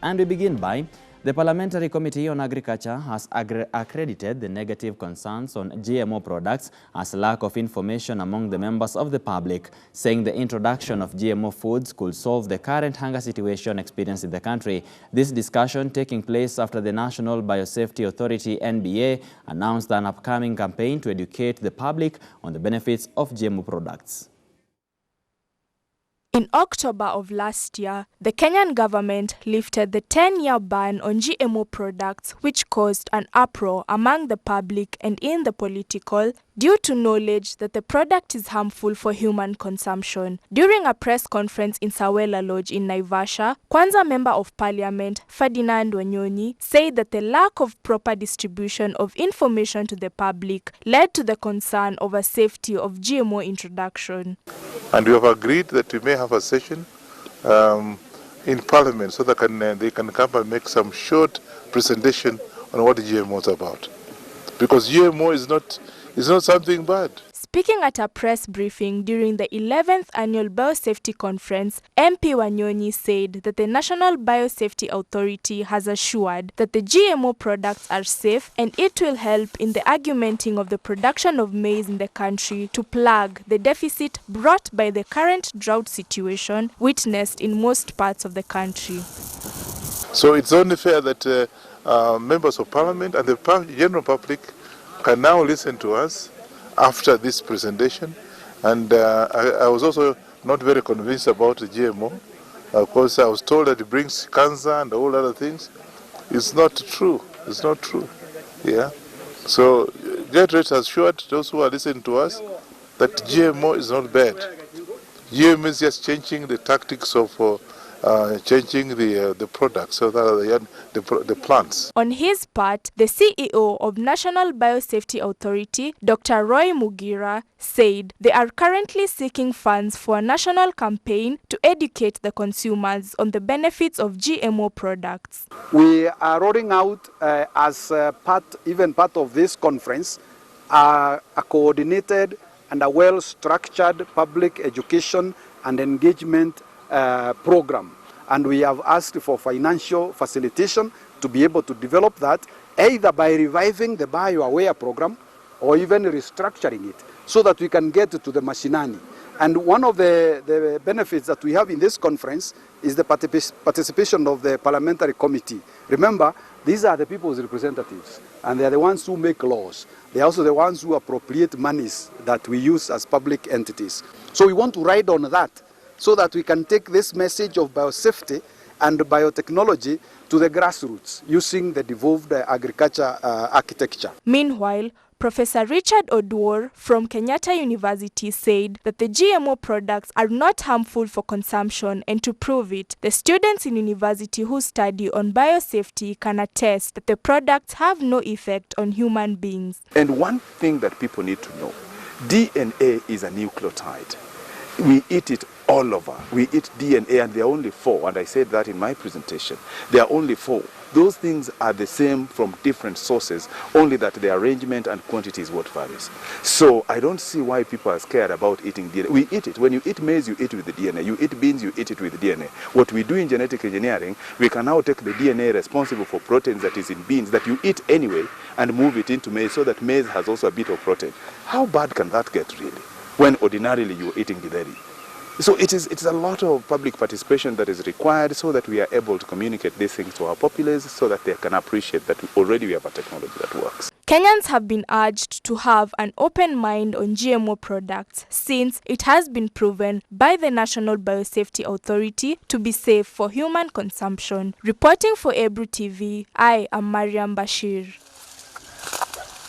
And we begin by the Parliamentary Committee on Agriculture has accredited the negative concerns on GMO products as lack of information among the members of the public, saying the introduction of GMO foods could solve the current hunger situation experienced in the country. This discussion taking place after the National Biosafety Authority (NBA) announced an upcoming campaign to educate the public on the benefits of GMO products. In October of last year, the Kenyan government lifted the 10-year ban on GMO products, which caused an uproar among the public and in the political due to knowledge that the product is harmful for human consumption. During a press conference in Sawela Lodge in Naivasha, Kwanza Member of Parliament Ferdinand Wanyonyi said that the lack of proper distribution of information to the public led to the concern over safety of GMO introduction. And we have agreed that we may have a session in Parliament so that they can come and make some short presentation on what GMO is about. Because GMO is not something bad. Speaking at a press briefing during the 11th Annual Biosafety Conference, MP Wanyonyi said that the National Biosafety Authority has assured that the GMO products are safe and it will help in the augmenting of the production of maize in the country to plug the deficit brought by the current drought situation witnessed in most parts of the country. So it's only fair that members of Parliament and the general public can now listen to us after this presentation, and I was also not very convinced about the GMO. Of course, I was told that it brings cancer and all other things. It's not true. It's not true. Yeah. So get rest assured, those who are listening to us, that GMO is not bad. GMO is just changing the tactics of changing the products, so that the plants. On his part, the CEO of National Biosafety Authority, Dr. Roy Mugira, said they are currently seeking funds for a national campaign to educate the consumers on the benefits of GMO products. We are rolling out as part of this conference a coordinated and a well-structured public education and engagement program, and we have asked for financial facilitation to be able to develop that, either by reviving the BioAware program or even restructuring it so that we can get to the mashinani. And one of the benefits that we have in this conference is the participation of the Parliamentary Committee. Remember, these are the people's representatives, and they are the ones who make laws. They are also the ones who appropriate monies that we use as public entities. So we want to ride on that, so that we can take this message of biosafety and biotechnology to the grassroots using the devolved agriculture architecture. Meanwhile, Professor Richard Oduor from Kenyatta University said that the GMO products are not harmful for consumption, and to prove it, the students in university who study on biosafety can attest that the products have no effect on human beings. And one thing that people need to know, DNA is a nucleotide. We eat it all over. We eat DNA, and there are only 4, and I said that in my presentation. There are only 4. Those things are the same from different sources, only that the arrangement and quantity is what varies. So I don't see why people are scared about eating DNA. We eat it. When you eat maize, you eat it with the DNA. You eat beans, you eat it with the DNA. What we do in genetic engineering, we can now take the DNA responsible for proteins that is in beans that you eat anyway and move it into maize so that maize has also a bit of protein. How bad can that get really, when ordinarily you're eating githeri? So it's a lot of public participation that is required so that we are able to communicate these things to our populace so that they can appreciate that already we have a technology that works. Kenyans have been urged to have an open mind on GMO products since it has been proven by the National Biosafety Authority to be safe for human consumption. Reporting for Ebru TV, I am Mariam Bashir.